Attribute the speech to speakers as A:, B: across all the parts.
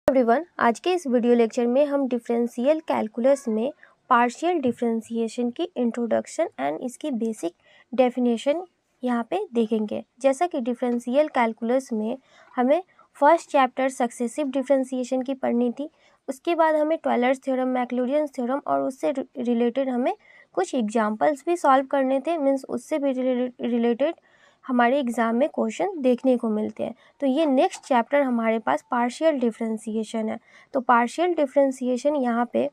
A: Everyone, आज के इस वीडियो लेक्चर में हम डिफरेंशियल कैलकुलस में पार्शियल डिफरेंशिएशन की इंट्रोडक्शन एंड इसकी बेसिक डेफिनेशन यहाँ पे देखेंगे। जैसा कि डिफरेंशियल कैलकुलस में हमें फर्स्ट चैप्टर सक्सेसिव डिफरेंशिएशन की पढ़नी थी, उसके बाद हमें टेलर्स थ्योरम, मैक्लॉरियंस थ्योरम और उससे रिलेटेड हमें कुछ एग्जाम्पल्स भी सॉल्व करने थे। मीन्स उससे भी रिलेटेड हमारे एग्ज़ाम में क्वेश्चन देखने को मिलते हैं। तो ये नेक्स्ट चैप्टर हमारे पास पार्शियल डिफरेंशिएशन है। तो पार्शियल डिफरेंशिएशन यहाँ पे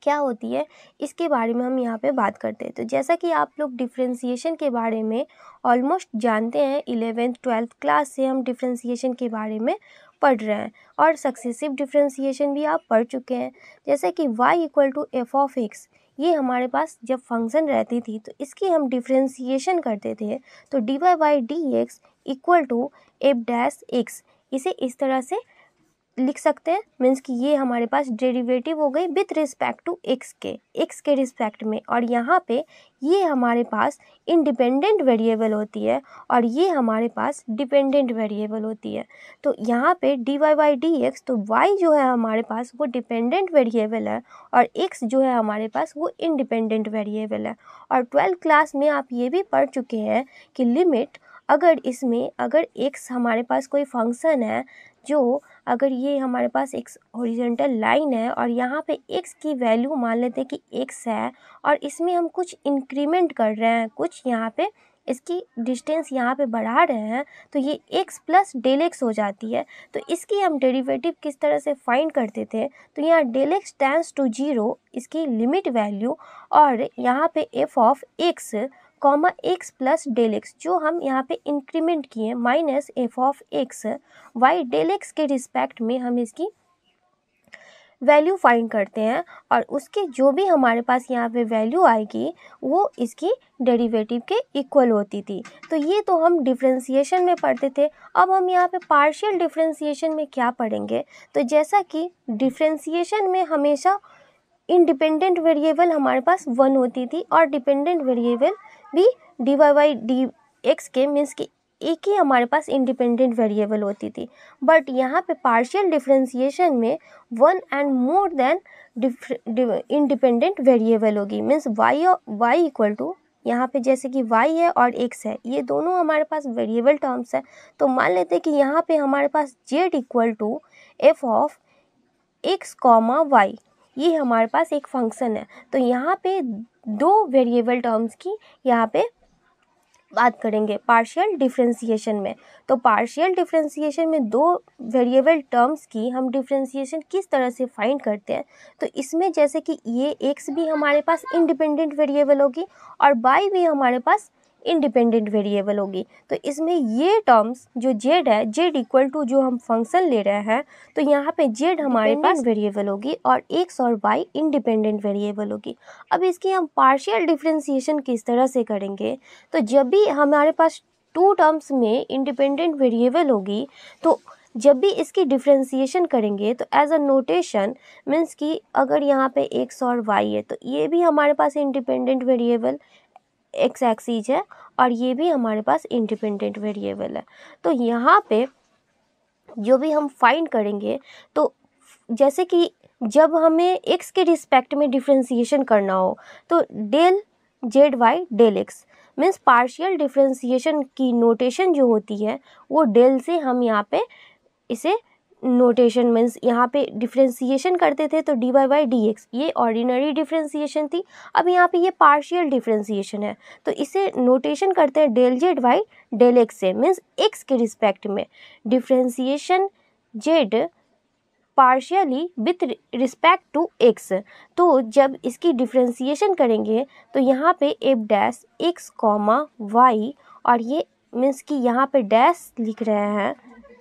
A: क्या होती है, इसके बारे में हम यहाँ पे बात करते हैं। तो जैसा कि आप लोग डिफरेंशिएशन के बारे में ऑलमोस्ट जानते हैं, 11th 12th क्लास से हम डिफरेंशिएशन के बारे में पढ़ रहे हैं और सक्सेसिव डिफरेंशिएशन भी आप पढ़ चुके हैं। जैसे कि y = f(x), ये हमारे पास जब फंक्शन रहती थी तो इसकी हम डिफरेंशिएशन करते थे, तो dy/dx = f'(x), इसे इस तरह से लिख सकते हैं। मीन्स कि ये हमारे पास डेरिवेटिव हो गई विथ रिस्पेक्ट टू x के रिस्पेक्ट में, और यहाँ पे ये हमारे पास इंडिपेंडेंट वेरिएबल होती है और ये हमारे पास डिपेंडेंट वेरिएबल होती है। तो यहाँ पे dy/dx, तो y जो है हमारे पास वो डिपेंडेंट वेरिएबल है और x जो है हमारे पास वो इंडिपेंडेंट वेरिएबल है। और 12th क्लास में आप ये भी पढ़ चुके हैं कि लिमिट, अगर x हमारे पास कोई फंक्शन है, जो अगर ये हमारे पास एक हॉरिजॉन्टल लाइन है और यहाँ पे x की वैल्यू मान लेते हैं कि x है और इसमें हम कुछ इंक्रीमेंट कर रहे हैं, कुछ यहाँ पे इसकी डिस्टेंस यहाँ पे बढ़ा रहे हैं, तो ये x + del(x) हो जाती है। तो इसकी हम डेरिवेटिव किस तरह से फाइंड करते थे, तो यहाँ del(x) टेंड्स टू 0 इसकी लिमिट वैल्यू, और यहाँ पे f(x), x + del(x) जो हम यहाँ पे इंक्रीमेंट किए -f(x), y del(x) के रिस्पेक्ट में हम इसकी वैल्यू फाइंड करते हैं और उसके जो भी हमारे पास यहाँ पे वैल्यू आएगी वो इसकी डेरिवेटिव के इक्वल होती थी। तो ये तो हम डिफरेंशिएशन में पढ़ते थे। अब हम यहाँ पे पार्शियल डिफरेंशिएशन में क्या पढ़ेंगे, तो जैसा कि डिफरेंशिएशन में हमेशा इंडिपेंडेंट वेरिएबल हमारे पास 1 होती थी और डिपेंडेंट वेरिएबल भी dy/dx के, मीन्स कि एक ही हमारे पास इंडिपेंडेंट वेरिएबल होती थी। बट यहाँ पे पार्शियल डिफरेंशिएशन में 1 and more than independent variable होगी। मीन्स y = यहाँ पे जैसे कि y है और x है, ये दोनों हमारे पास वेरिएबल टर्म्स है। तो मान लेते हैं कि यहाँ पे हमारे पास z = f(x, y), ये हमारे पास एक फंक्शन है। तो यहाँ पे दो वेरिएबल टर्म्स की यहाँ पे बात करेंगे पार्शियल डिफरेंशिएशन में। तो पार्शियल डिफरेंशिएशन में दो वेरिएबल टर्म्स की हम डिफरेंशिएशन किस तरह से फाइंड करते हैं, तो इसमें जैसे कि ये x भी हमारे पास इंडिपेंडेंट वेरिएबल होगी और y भी हमारे पास इंडिपेंडेंट वेरिएबल होगी। तो इसमें ये टर्म्स जो z है, z = जो हम फंक्शन ले रहे हैं, तो यहाँ पे z हमारे पास वेरिएबल होगी और x और y इंडिपेंडेंट वेरिएबल होगी। अब इसकी हम पार्शियल डिफरेंशिएशन किस तरह से करेंगे, तो जब भी हमारे पास टू टर्म्स में इंडिपेंडेंट वेरिएबल होगी, तो जब भी इसकी डिफरेंशिएशन करेंगे तो एज अ नोटेशन, मीन्स कि अगर यहाँ पे x और y है तो ये भी हमारे पास इंडिपेंडेंट वेरिएबल x एक्सिस है और ये भी हमारे पास इंडिपेंडेंट वेरिएबल है। तो यहाँ पे जो भी हम फाइंड करेंगे, तो जैसे कि जब हमें x के रिस्पेक्ट में डिफरेंशिएशन करना हो तो del(z/del(x), मीन्स पार्शियल डिफरेंशिएशन की नोटेशन जो होती है वो del से हम यहाँ पे इसे नोटेशन, मीन्स यहाँ पे डिफरेंशिएशन करते थे तो dy/dx, ये ऑर्डिनरी डिफरेंशिएशन थी। अब यहाँ पे ये पार्शियल डिफरेंशिएशन है तो इसे नोटेशन करते हैं del(z/del(x) से, मीन्स x के रिस्पेक्ट में differentiation z partially with respect to x। तो जब इसकी डिफरेंशिएशन करेंगे तो यहाँ पे f'(x, y), और ये मीन्स कि यहाँ पे डैश लिख रहे हैं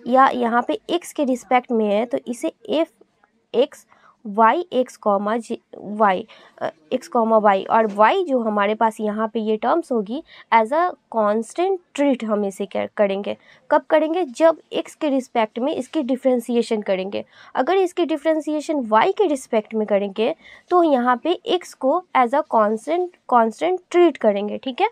A: या यहाँ पे x के रिस्पेक्ट में है, तो इसे f(x, y, x, y) और y जो हमारे पास यहाँ पे ये टर्म्स होगी एज अ कांस्टेंट ट्रीट हम इसे करेंगे। कब करेंगे, जब x के रिस्पेक्ट में इसकी डिफरेंशिएशन करेंगे। अगर इसकी डिफरेंशिएशन y के रिस्पेक्ट में करेंगे तो यहाँ पे x को एज अ कांस्टेंट ट्रीट करेंगे, ठीक है।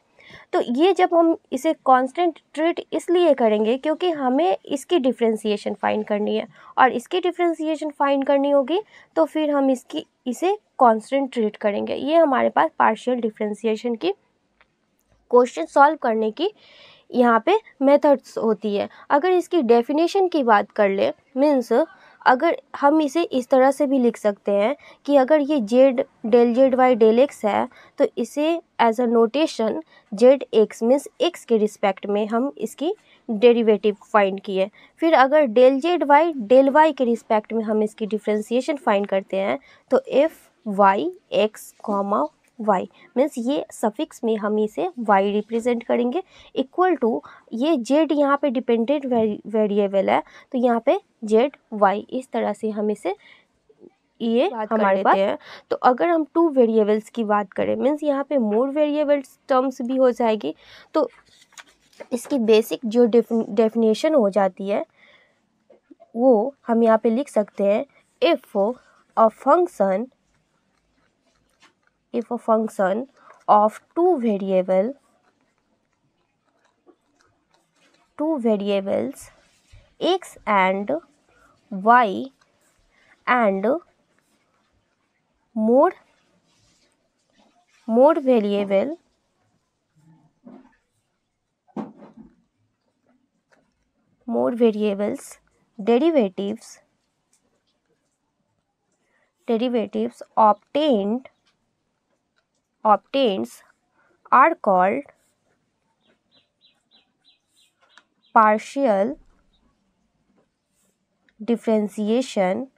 A: तो ये जब हम इसे कांस्टेंट ट्रीट इसलिए करेंगे क्योंकि हमें इसकी डिफरेंशिएशन फाइंड करनी है, और इसकी डिफरेंशिएशन फाइंड करनी होगी तो फिर हम इसे कांस्टेंट ट्रीट करेंगे। ये हमारे पास पार्शियल डिफरेंशिएशन की क्वेश्चन सॉल्व करने की यहाँ पे मेथड्स होती है। अगर इसकी डेफिनेशन की बात कर ले, मीन्स अगर हम इसे इस तरह से भी लिख सकते हैं कि अगर ये z del z y del x है तो इसे as a notation z x means x के रिस्पेक्ट में हम इसकी डेरिवेटिव फाइंड किए। फिर अगर del z y del y के रिस्पेक्ट में हम इसकी डिफरेंशिएशन फाइंड करते हैं तो f y x comma y means ये सफिक्स में हम इसे y रिप्रेजेंट करेंगे, इक्वल टू ये z यहाँ पे डिपेंडेंट वेरिएबल है तो यहाँ पे z y, इस तरह से हम इसे ये हमारे पास है। तो अगर हम टू वेरिएबल्स की बात करें मीन्स यहाँ पे मोर वेरिएबल्स टर्म्स भी हो जाएगी, तो इसकी बेसिक जो डेफिनेशन हो जाती है वो हम यहाँ पे लिख सकते हैं, if a function of two variables x and y and more variables derivatives obtains are called partial differentiation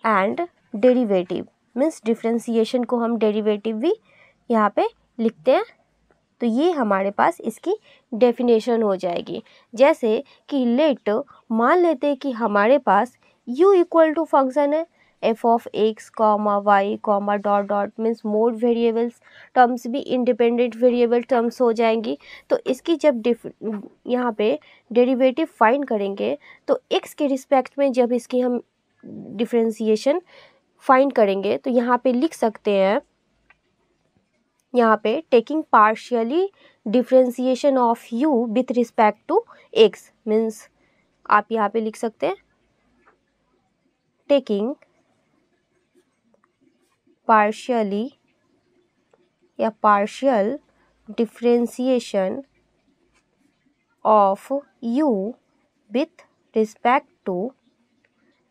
A: and derivative. Means differentiation को हम डेरिवेटिव भी यहाँ पे लिखते हैं। तो ये हमारे पास इसकी डेफिनेशन हो जाएगी। जैसे कि लेट मान लेते हैं कि हमारे पास u इक्वल टू फंक्शन है f of x comma y comma dot dot, means more variables terms भी इंडिपेंडेंट वेरिएबल टर्म्स हो जाएंगी। तो इसकी जब यहाँ पे डेरिवेटिव फाइंड करेंगे तो x के रिस्पेक्ट में जब इसकी हम डिफरेंशिएशन फाइंड करेंगे तो यहाँ पे लिख सकते हैं, यहाँ पे taking partially differentiation of u with respect to x, means आप यहाँ पे लिख सकते हैं टेकिंग पार्शियली या partial differentiation of u with respect to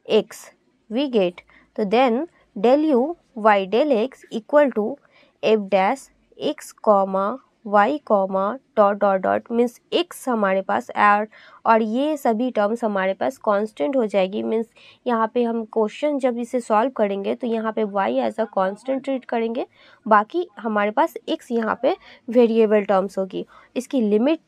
A: x we get, तो then del u y del x equal to f dash x comma y comma dot dot dot, means x हमारे पास और ये सभी terms हमारे पास constant हो जाएगी। Means यहाँ पे हम क्वेश्चन जब इसे सॉल्व करेंगे तो यहाँ पे y as a constant treat करेंगे, बाकी हमारे पास x यहाँ पे वेरिएबल टर्म्स होगी। इसकी लिमिट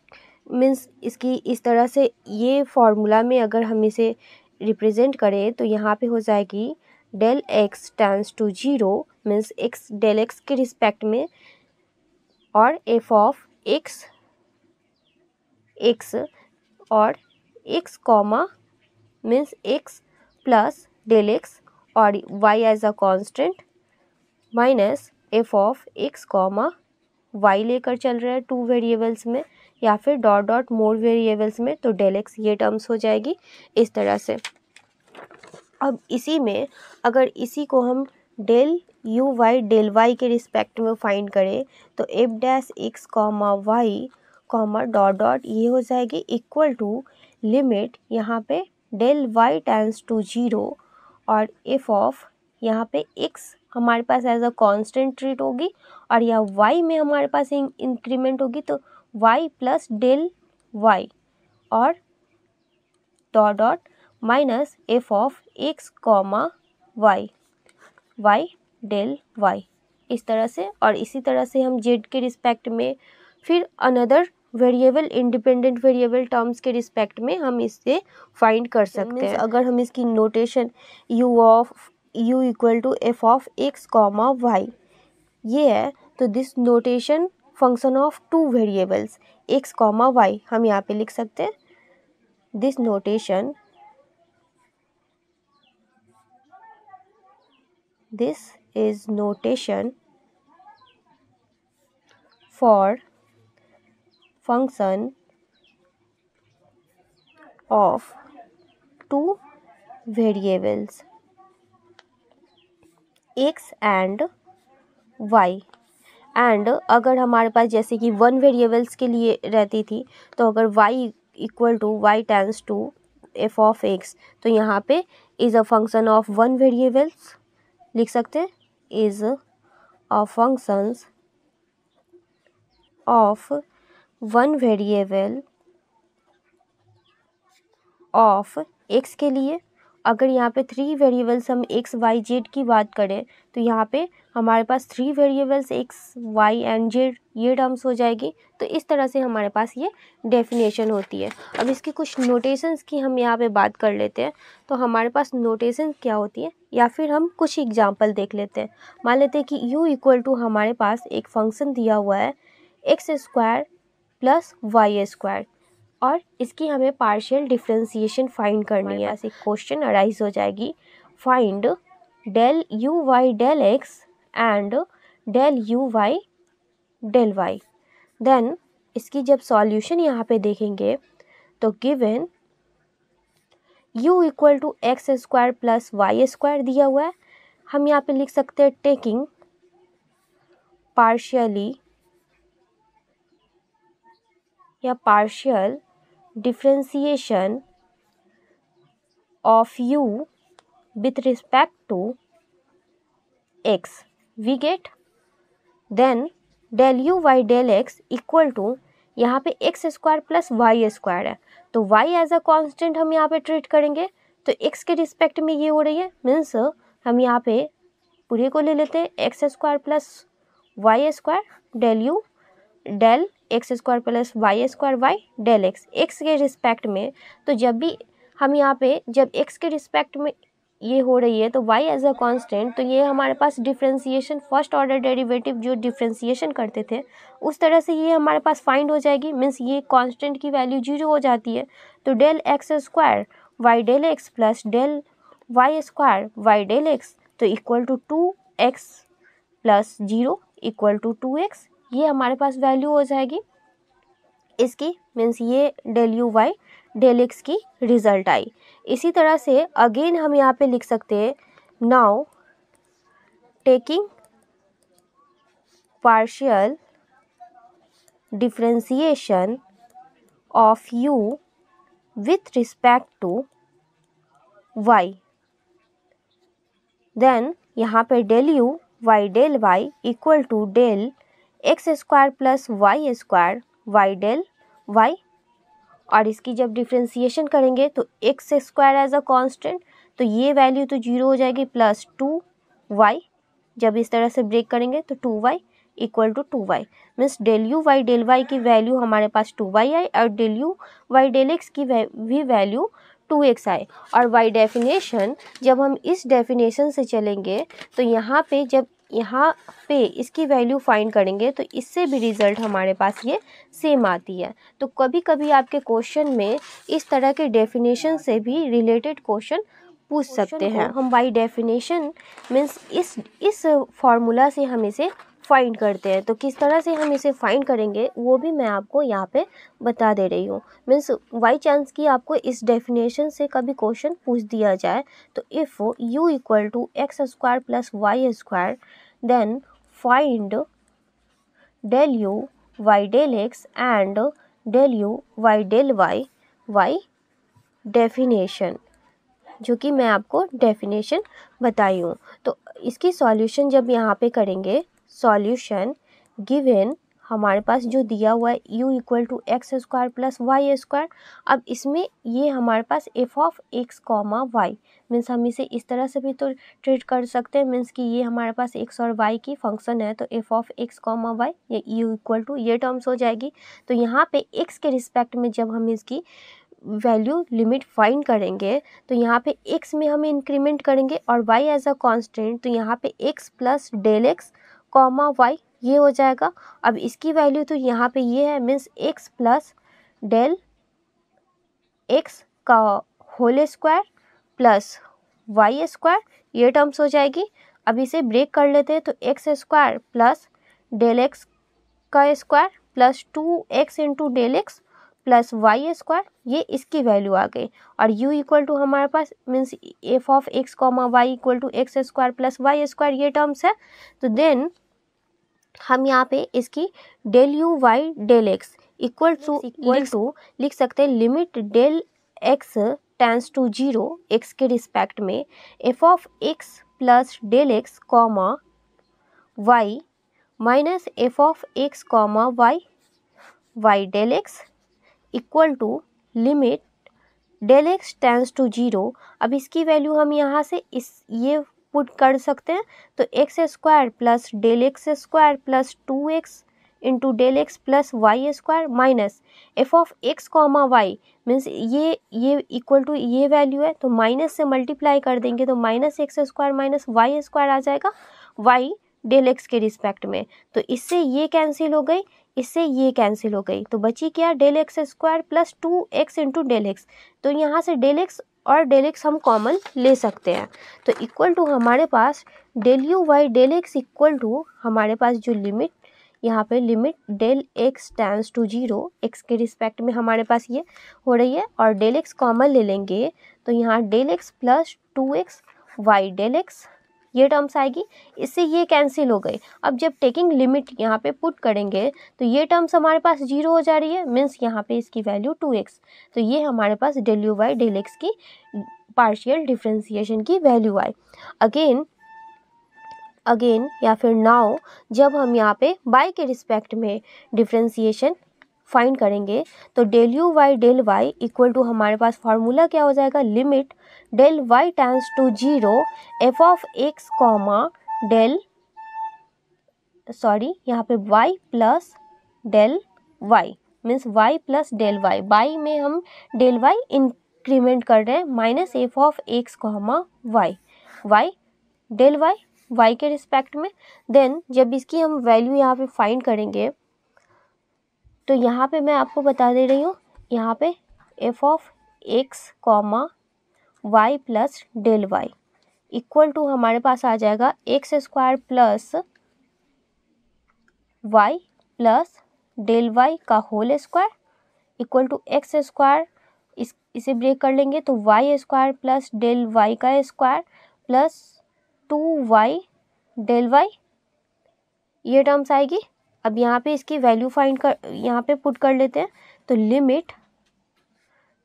A: मीन्स इसकी इस तरह से ये फॉर्मूला में अगर हम इसे रिप्रेजेंट करें तो यहाँ पे हो जाएगी del x tends to 0 means x del x के रिस्पेक्ट में, और एफ ऑफ एक्स और x comma means x plus del x और y as a constant minus f of x comma y लेकर चल रहा है टू वेरिएबल्स में या फिर डॉट डॉट मोर वेरिएबल्स में, तो डेल एक्स ये टर्म्स हो जाएगी इस तरह से। अब इसी में अगर इसी को हम del u y del y के रिस्पेक्ट में फाइंड करें तो f dash x comma y comma dot dot ये हो जाएगी इक्वल टू लिमिट यहाँ पे डेल वाई टेंड्स टू 0 और एफ ऑफ यहाँ पे एक्स हमारे पास एज अ कांस्टेंट ट्रीट होगी और यह वाई में हमारे पास इंक्रीमेंट होगी, तो y प्लस डेल वाई और dot dot minus f of x comma y del y इस तरह से। और इसी तरह से हम z के रिस्पेक्ट में फिर another variable independent variable terms के रिस्पेक्ट में हम इससे फाइंड कर सकते हैं। अगर हम इसकी notation u equal to f of x comma y ये है, तो this notation function of two variables x comma y हम यहाँ पे लिख सकते हैं this is notation for function of two variables x and y। And अगर हमारे पास जैसे कि वन वेरिएबल्स के लिए रहती थी तो अगर y equal to y tends to f of x, तो यहाँ पे is a function of one variables लिख सकते हैं, is a functions of one variable of x के लिए। अगर यहाँ पे थ्री वेरिएबल्स हम x y z की बात करें तो यहाँ पे हमारे पास three variables x y and z ये टर्म्स हो जाएगी। तो इस तरह से हमारे पास ये डेफिनेशन होती है। अब इसकी कुछ नोटेशंस की हम यहाँ पे बात कर लेते हैं। तो हमारे पास नोटेशन क्या होती है, या फिर हम कुछ एग्जाम्पल देख लेते हैं। मान लेते हैं कि u इक्वल टू हमारे पास एक फंक्शन दिया हुआ है x square plus y square, और इसकी हमें पार्शियल डिफरेंशिएशन फाइंड करनी है। ऐसे क्वेश्चन अराइज हो जाएगी, find del u y del x and del u y del y. Then इसकी जब सॉल्यूशन यहाँ पे देखेंगे तो given u equal to x square plus y square दिया हुआ है। हम यहाँ पे लिख सकते हैं टेकिंग पार्शियली या partial differentiation of u with respect to x, we get then del u y del x equal to यहाँ पे x square plus y square है, तो y एज अ कांस्टेंट हम यहाँ पे ट्रीट करेंगे। तो x के रिस्पेक्ट में ये हो रही है, मीन्स हम यहाँ पे पूरे को ले लेते हैं x square plus y square del u del x square plus y square y del x, x के रिस्पेक्ट में। तो जब भी हम यहाँ पे जब एक्स के रिस्पेक्ट में ये हो रही है तो y एज अ कांस्टेंट, तो ये हमारे पास डिफरेंशिएशन फर्स्ट ऑर्डर डेरिवेटिव जो डिफरेंशिएशन करते थे उस तरह से ये हमारे पास फाइंड हो जाएगी। मीन्स ये कांस्टेंट की वैल्यू 0 हो जाती है। तो del x square y del x plus del y square y del x तो equal to 2x plus 0 equal to 2x, ये हमारे पास वैल्यू हो जाएगी इसकी। मीन्स ये del u y del x की रिजल्ट आई। इसी तरह से अगेन हम यहाँ पे लिख सकते हैं now taking partial differentiation of u with respect to y, then यहाँ पे del u y del y equal to del x square plus y square y del y, और इसकी जब डिफरेंशिएशन करेंगे तो x square as a constant, तो ये value तो 0 हो जाएगी प्लस 2y, जब इस तरह से ब्रेक करेंगे तो 2y equal to 2y। Means del u y del y की वैल्यू हमारे पास 2y आई और del u y del x की भी वैल्यू 2x आए। और y डेफिनेशन जब हम इस डेफिनेशन से चलेंगे तो यहाँ पे जब यहाँ पे इसकी वैल्यू फाइंड करेंगे तो इससे भी रिज़ल्ट हमारे पास ये सेम आती है। तो कभी कभी आपके क्वेश्चन में इस तरह के डेफिनेशन से भी रिलेटेड क्वेश्चन पूछ सकते हैं। हम बाय डेफिनेशन मीन्स इस फॉर्मूला से हम इसे फाइंड करते हैं। तो किस तरह से हम इसे फाइंड करेंगे वो भी मैं आपको यहाँ पे बता दे रही हूँ। मीन्स बाई चांस कि आपको इस डेफिनेशन से कभी क्वेश्चन पूछ दिया जाए तो if u equal to x square plus y square then find del u y del x and del u y del y y definition, जो कि मैं आपको डेफिनेशन बताई हूँ। तो इसकी सॉल्यूशन जब यहाँ पे करेंगे, सॉल्यूशन गिवन हमारे पास जो दिया हुआ है u equal to x square plus y square. अब इसमें ये हमारे पास f of x comma y, means हम इसे इस तरह से भी तो ट्रीट कर सकते हैं। मीन्स कि ये हमारे पास x और y की फंक्शन है तो f of x comma y ये u इक्वल टू ये टर्म्स हो जाएगी। तो यहाँ पे x के रिस्पेक्ट में जब हम इसकी वैल्यू लिमिट फाइंड करेंगे तो यहाँ पे x में हम इंक्रीमेंट करेंगे और y एज अ कांस्टेंट, तो यहाँ पे x plus del x comma y ये हो जाएगा। अब इसकी वैल्यू तो यहाँ पे ये है, means x plus del x का whole square plus y square ये टर्म्स हो जाएगी। अब इसे ब्रेक कर लेते हैं, तो x square plus del x का square plus 2x into del x plus y square, ये इसकी वैल्यू आ गई। और u इक्वल टू हमारे पास means f of x comma y equal to x square plus y square, ये terms है। तो देन हम यहाँ पे इसकी del u y del x equal to लिख सकते हैं limit del x tends to 0 x के रिस्पेक्ट में f of x plus del x comma y minus f of x comma y y del x equal to limit del x tends to 0। अब इसकी value हम यहाँ से ये put कर सकते हैं, तो x square plus del x square plus 2x into del x plus y square minus f of x comma y means ये इक्वल टू ये वैल्यू है, तो माइनस से मल्टीप्लाई कर देंगे तो minus x square minus y square आ जाएगा वाई डेल एक्स के रिस्पेक्ट में। तो इससे ये कैंसिल हो गई, इससे ये कैंसिल हो गई, तो बची क्या del x square plus 2x into del x. तो यहाँ से डेल एक्स और डेल एक्स हम कॉमन ले सकते हैं, तो इक्वल टू हमारे पास del u y del x equal to हमारे पास जो लिमिट यहाँ पे limit del x tends to 0 x के रिस्पेक्ट में हमारे पास ये हो रही है, और डेल एक्स कॉमन ले लेंगे तो यहाँ del x plus 2x y del x ये टर्म्स आएगी, इससे ये कैंसिल हो गई। अब जब टेकिंग लिमिट यहाँ पे पुट करेंगे तो ये टर्म्स हमारे पास 0 हो जा रही है, मीन्स यहाँ पे इसकी वैल्यू 2x, तो ये हमारे पास del u y del x की पार्शियल डिफ्रेंसिएशन की वैल्यू आई। अगेन या फिर नाउ जब हम यहाँ पे y के रिस्पेक्ट में डिफ्रेंसिएशन फाइंड करेंगे तो del u y del y equal to हमारे पास फार्मूला क्या हो जाएगा, limit del y tends to 0 f of x comma del यहाँ पे y plus del y means y plus del y, by में हम डेल वाई इंक्रीमेंट कर रहे हैं minus f of x comma y del y y के respect में। Then जब इसकी हम वैल्यू यहाँ पे फाइंड करेंगे तो यहाँ पे मैं आपको बता दे रही हूँ, यहाँ पे f of x comma y plus del y equal to हमारे पास आ जाएगा x square plus y plus del y का whole square equal to x square, इसे ब्रेक कर लेंगे तो y square plus del y का square plus 2y del y ये टर्म्स आएगी। अब यहाँ पे इसकी वैल्यू फाइंड कर यहाँ पे पुट कर लेते हैं, तो limit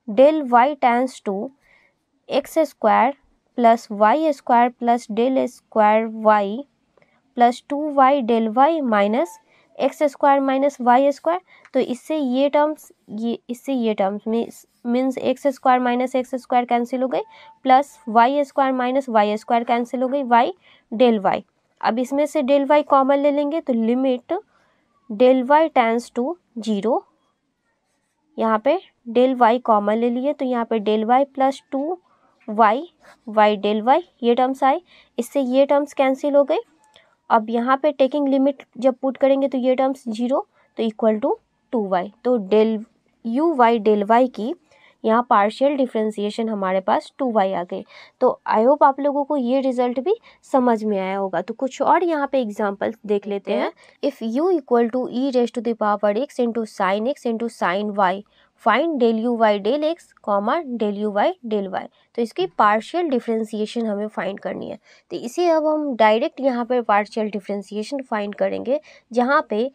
A: del y tends to x square plus y square plus del square y plus 2y del y minus x square minus y square, तो इससे ये terms means x square minus x square cancel हो गई plus y square minus y square cancel हो गई Y del y. अब इसमें से डेल वाई कॉमन ले लेंगे तो limit del y tends to 0, यहाँ पे डेल वाई कॉमन ले लिए तो यहाँ पे del y plus 2y del y ये टर्म्स आए, इससे ये टर्म्स कैंसिल हो गई। अब यहाँ पे टेकिंग लिमिट जब पुट करेंगे तो ये टर्म्स 0 तो इक्वल टू 2y, तो del u y del y की यहाँ पार्शियल डिफ्रेंसिएशन हमारे पास 2y आ गई। तो आई होप आप लोगों को ये रिजल्ट भी समझ में आया होगा। तो कुछ और यहाँ पे एग्जांपल्स देख लेते हैं। If u equal to e raise to the power x into sine y find del u y del x comma del u y del y, तो इसकी पार्शियल डिफ्रेंसिएशन हमें फाइंड करनी है। तो इसे अब हम डायरेक्ट यहाँ पे पार्शियल डिफ्रेंसिएशन फाइंड करेंगे, जहाँ पे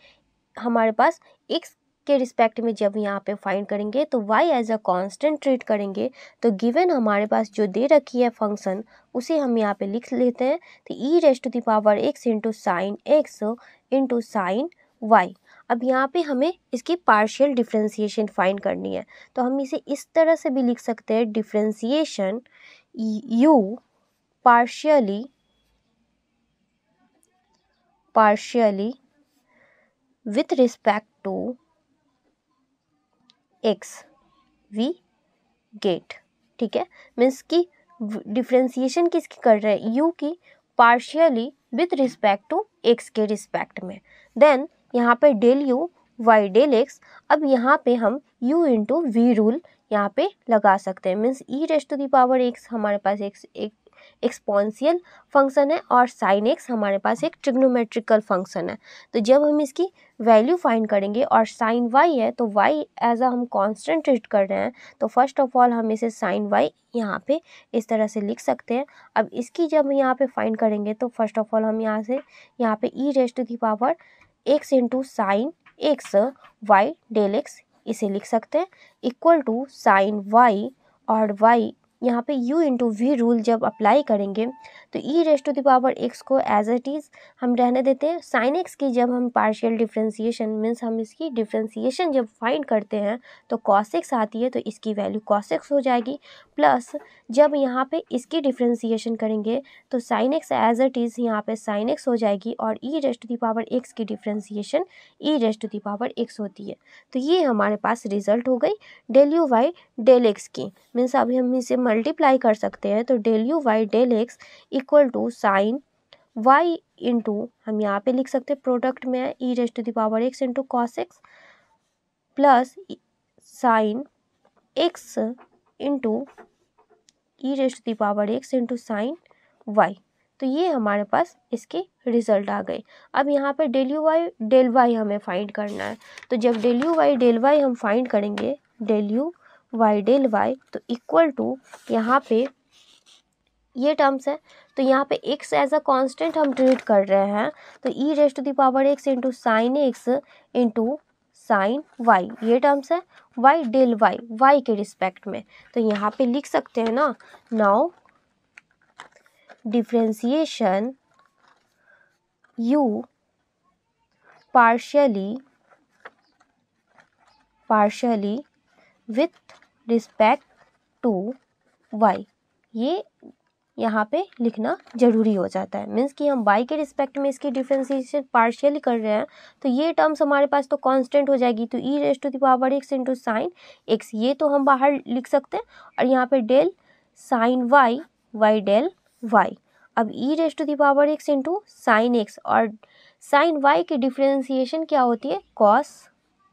A: हमारे पास x के रिस्पेक्ट में जब यहाँ पे फाइंड करेंगे तो y as a constant treat करेंगे, तो गिवन हमारे पास जो दे रखी है फंक्शन उसे हम यहाँ पे लिख लेते हैं, तो e raise to the power x into sine x into sine y. अब यहाँ पे हमें इसकी पार्शियल डिफ्रेंसिएशन फाइंड करनी है, तो हम इसे इस तरह से भी लिख सकते हैं, differentiation u partially with respect to x we get, ठीक है, मीन्स की डिफ्रेंसिएशन किसकी कर रहे हैं, u की partially with respect to x के रिस्पेक्ट में। देन यहाँ पे del u y del x, अब यहाँ पे हम u इंटू वी रूल यहाँ पे लगा सकते हैं, means e raise to the power x हमारे पास एक एक्सपोनेंशियल फंक्शन है और साइन एक्स हमारे पास एक ट्रिग्नोमेट्रिकल फंक्शन है। तो जब हम इसकी वैल्यू फाइंड करेंगे और साइन वाई है तो वाई एज अ हम कांस्टेंट ट्रीट कर रहे हैं, तो फर्स्ट ऑफ ऑल हम इसे साइन वाई यहाँ पे इस तरह से लिख सकते हैं। अब इसकी जब यहाँ पे फाइंड करेंगे तो फर्स्ट ऑफ ऑल हम यहाँ पे e raise to the power x into sine x y del x इसे लिख सकते हैं इक्वल टू साइन वाई, और वाई यहाँ पे u इंटू वी रूल जब अप्लाई करेंगे तो e raise to the power x को एज इट इज़ हम रहने देते हैं। साइन एक्स की जब हम पार्शियल डिफ्रेंसिएशन मीन्स हम इसकी डिफ्रेंसिएशन जब फाइंड करते हैं तो कॉस एक्स आती है, तो इसकी वैल्यू कॉस एक्स हो जाएगी। प्लस जब यहाँ पे इसकी डिफ्रेंसिएशन करेंगे तो sine x as it is यहाँ पे साइन एक्स हो जाएगी, और e raise to the power x की differentiation e raise to the power x होती है। तो ये हमारे पास रिजल्ट हो गई del u y del x की। मीन्स अभी हम इसे मल्टीप्लाई कर सकते हैं, तो del u y del x equal to sine y into हम यहाँ पे लिख सकते हैं प्रोडक्ट में e raise to the power x into cos x plus sine x into e raise to the power x into sine y. तो ये हमारे पास इसके रिजल्ट आ गए। अब यहाँ पे del u y del y हमें फाइंड करना है, तो जब del u y del y हम फाइंड करेंगे del u y del y तो इक्वल टू यहाँ पे ये टर्म्स है, तो यहाँ पे x एज अ कांस्टेंट हम ट्रीट कर रहे हैं, तो e raise to the power x into sine x into sine y ये टर्म्स है, वाई डेल वाई वाई के रिस्पेक्ट में। तो यहाँ पे लिख सकते हैं ना, now differentiation u partially with respect to y, ये यहाँ पे लिखना जरूरी हो जाता है। मीन्स कि हम y के रिस्पेक्ट में इसकी डिफ्रेंसिएशन पार्शियली कर रहे हैं, तो ये टर्म्स हमारे पास तो कांस्टेंट हो जाएगी, तो e raise to the power x into sine x ये तो हम बाहर लिख सकते हैं, और यहाँ पे del sine y y del y. अब e raise to the power x into sine x और साइन वाई की डिफ्रेंसिएशन क्या होती है कॉस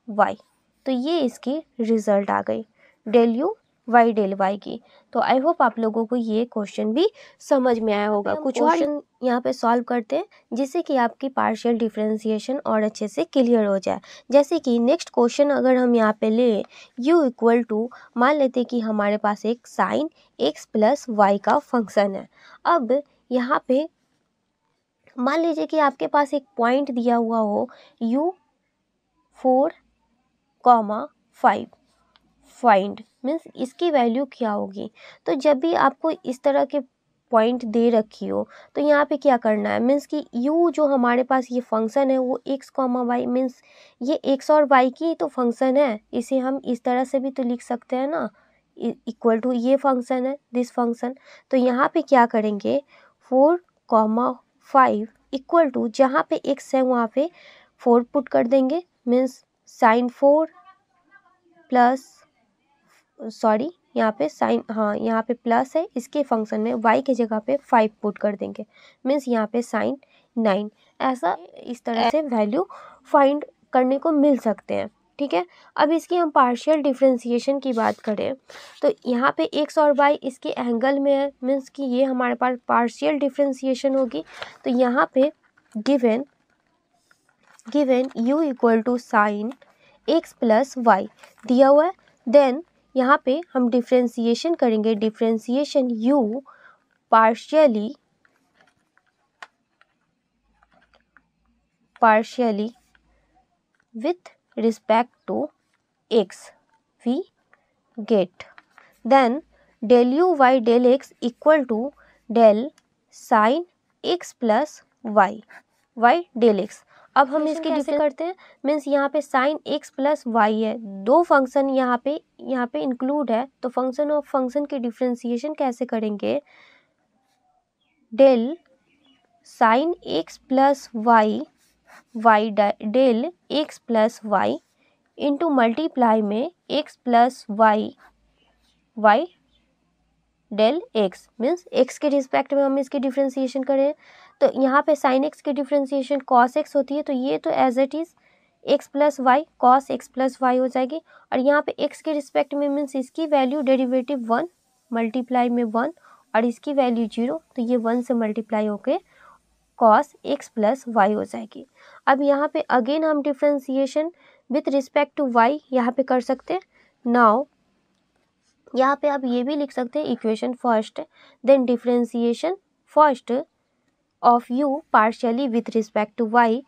A: वाई। तो ये इसकी रिजल्ट आ गई del u y del y की। तो आई होप आप लोगों को ये क्वेश्चन भी समझ में आया होगा। कुछ क्वेश्चन यहाँ पे सॉल्व करते हैं जिससे कि आपकी पार्शियल डिफ्रेंसिएशन और अच्छे से क्लियर हो जाए। जैसे कि नेक्स्ट क्वेश्चन अगर हम यहाँ पे ले u इक्वल टू मान लेते कि हमारे पास एक साइन x प्लस वाई का फंक्शन है। अब यहाँ पे मान लीजिए कि आपके पास एक पॉइंट दिया हुआ हो u4,5 फाइंड मीन्स इसकी वैल्यू क्या होगी। तो जब भी आपको इस तरह के पॉइंट दे रखी हो तो यहाँ पे क्या करना है, मीन्स कि u जो हमारे पास ये फंक्शन है वो x, y मीन्स ये x और y की तो फंक्शन है, इसे हम इस तरह से भी तो लिख सकते हैं ना, इक्वल टू ये फंक्शन है दिस फंक्शन। तो यहाँ पे क्या करेंगे 4,5 इक्वल टू जहाँ पे x है वहाँ पे 4 पुट कर देंगे, मीन्स साइन 4 प्लस यहाँ पे साइन यहाँ पे प्लस है, इसके फंक्शन में y के जगह पे 5 पुट कर देंगे, मीन्स यहाँ पे साइन 9। ऐसा इस तरह से वैल्यू फाइंड करने को मिल सकते हैं। ठीक है, अब इसकी हम पार्शियल डिफ्रेंसिएशन की बात करें तो यहाँ पे x और y इसके एंगल में है, मीन्स कि ये हमारे पास पार्शियल डिफ्रेंसिएशन होगी। तो यहाँ पे given u equal to sine x plus y दिया हुआ है। देन यहाँ पे हम डिफ्रेंसिएशन करेंगे, differentiation u partially with respect to x we get then del u y del x equal to del sin x plus y del x। अब हम इसके कैसे करते हैं, मीन्स यहाँ पे साइन x प्लस वाई है, दो फंक्शन यहाँ पे इंक्लूड है, तो फंक्शन ऑफ फंक्शन की डिफ्रेंसिएशन कैसे करेंगे, del sine x plus y del x plus y into multiply में x plus y del x means x के रिस्पेक्ट में हम इसकी डिफ्रेंसिएशन करें, तो यहाँ पे साइन x की डिफ्रेंसिएशन कॉस x होती है, तो ये तो as it is x plus y cos x plus y हो जाएगी, और यहाँ पे x के रिस्पेक्ट में मीन्स इसकी वैल्यू डेरिवेटिव 1 मल्टीप्लाई में 1 और इसकी वैल्यू 0, तो ये 1 से मल्टीप्लाई होके cos x प्लस वाई हो जाएगी। अब यहाँ पे अगेन हम differentiation with respect to y यहाँ पे कर सकते हैं। नाउ यहाँ पे आप ये भी लिख सकते हैं equation first then differentiation first of u partially with respect to y,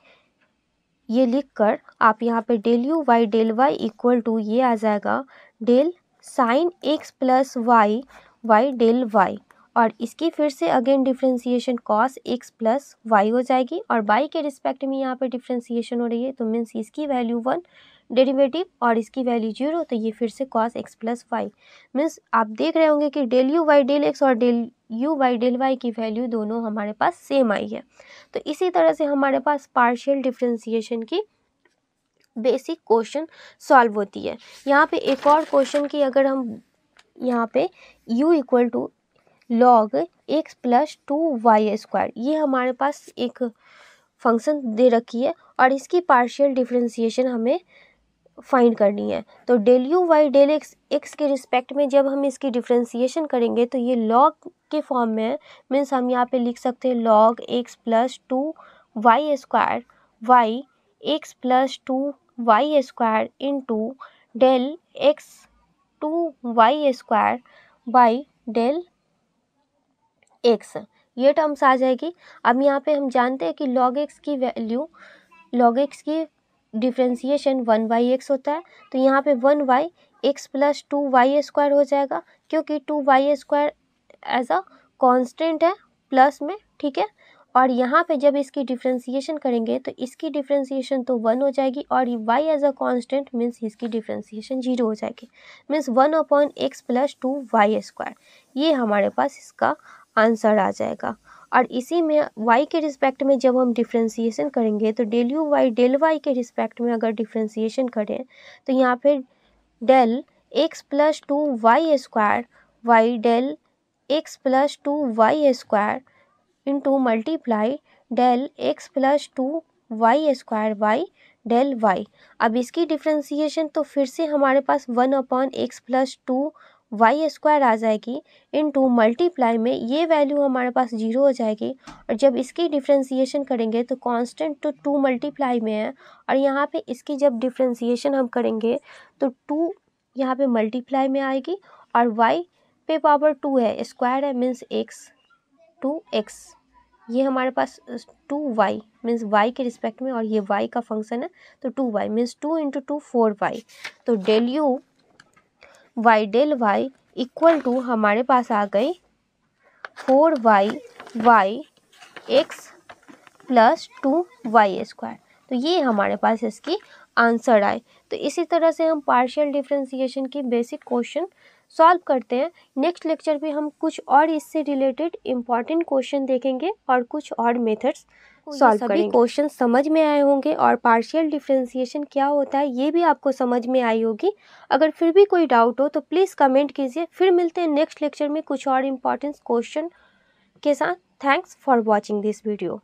A: ये लिख कर आप यहाँ पे del u y del y equal to ये आ जाएगा del sine x plus y y del y, और इसकी फिर से again differentiation cos x plus y हो जाएगी और y के रिस्पेक्ट में यहाँ पे डिफ्रेंसिएशन हो रही है, तो मीन्स इसकी वैल्यू 1 डेरिवेटिव और इसकी वैल्यू 0, तो ये फिर से cos x plus y. Means आप देख रहे होंगे कि del u y del x और del u y del y की वैल्यू दोनों हमारे पास सेम आई है। तो इसी तरह से हमारे पास पार्शियल डिफ्रेंसिएशन की बेसिक क्वेश्चन सॉल्व होती है। यहाँ पे एक और क्वेश्चन की अगर हम यहाँ पे u equal to log x plus 2y², ये हमारे पास एक फंक्शन दे रखी है और इसकी पार्शियल डिफ्रेंसिएशन हमें फाइंड करनी है। तो del u y del x x के रिस्पेक्ट में जब हम इसकी डिफ्रेंसिएशन करेंगे तो ये log के फॉर्म में है, मीन्स हम यहाँ पे लिख सकते हैं log x plus 2y² y x plus 2y² into del x 2y² by del x, ये टर्म्स आ जाएगी। अब यहाँ पे हम जानते हैं कि log x की वैल्यू log x की डिफ्रेंसिएशन 1/x होता है, तो यहाँ पे 1y x प्लस 2y² हो जाएगा क्योंकि 2y² एज अ कांस्टेंट है प्लस में, ठीक है। और यहाँ पे जब इसकी डिफ्रेंसिएशन करेंगे तो इसकी डिफ्रेंसिएशन तो 1 हो जाएगी और y as a constant means इसकी डिफ्रेंसिएशन 0 हो जाएगी, मीन्स 1/x प्लस 2y², ये हमारे पास इसका आंसर आ जाएगा। और इसी में y के रिस्पेक्ट में जब हम डिफ्रेंसिएशन करेंगे तो del u y del y के रिस्पेक्ट में अगर डिफ्रेंसिएशन करें तो यहाँ पे del x plus 2y² y del x plus 2y² into multiply del x plus 2y² y del y। अब इसकी डिफ्रेंसिएशन तो फिर से हमारे पास 1/x प्लस 2y² आ जाएगी इंटू मल्टीप्लाई में ये वैल्यू हमारे पास 0 हो जाएगी, और जब इसकी डिफ्रेंसिएशन करेंगे तो कांस्टेंट तो 2 मल्टीप्लाई में है और यहाँ पे इसकी जब डिफ्रेंसिएशन हम करेंगे तो 2 यहाँ पे मल्टीप्लाई में आएगी और y पे पावर 2 है, स्क्वायर है मीन्स x 2x, ये हमारे पास 2y मीन्स y के रिस्पेक्ट में और ये y का फंक्शन है तो 2y मीन्स 2 इंटू 2 4y, तो del u y del y equal to हमारे पास आ गई 4y Y x plus 2y², तो ये हमारे पास इसकी आंसर आए। तो इसी तरह से हम पार्शियल डिफ्रेंसिएशन की बेसिक क्वेश्चन सॉल्व करते हैं। नेक्स्ट लेक्चर में हम कुछ और इससे रिलेटेड इम्पॉर्टेंट क्वेश्चन देखेंगे और कुछ और मेथड्स सॉल्व करेंगे। क्वेश्चन समझ में आए होंगे और पार्शियल डिफ्रेंसिएशन क्या होता है ये भी आपको समझ में आई होगी। अगर फिर भी कोई डाउट हो तो प्लीज़ कमेंट कीजिए। फिर मिलते हैं नेक्स्ट लेक्चर में कुछ और इम्पॉर्टेंट क्वेश्चन के साथ। Thanks for watching this video.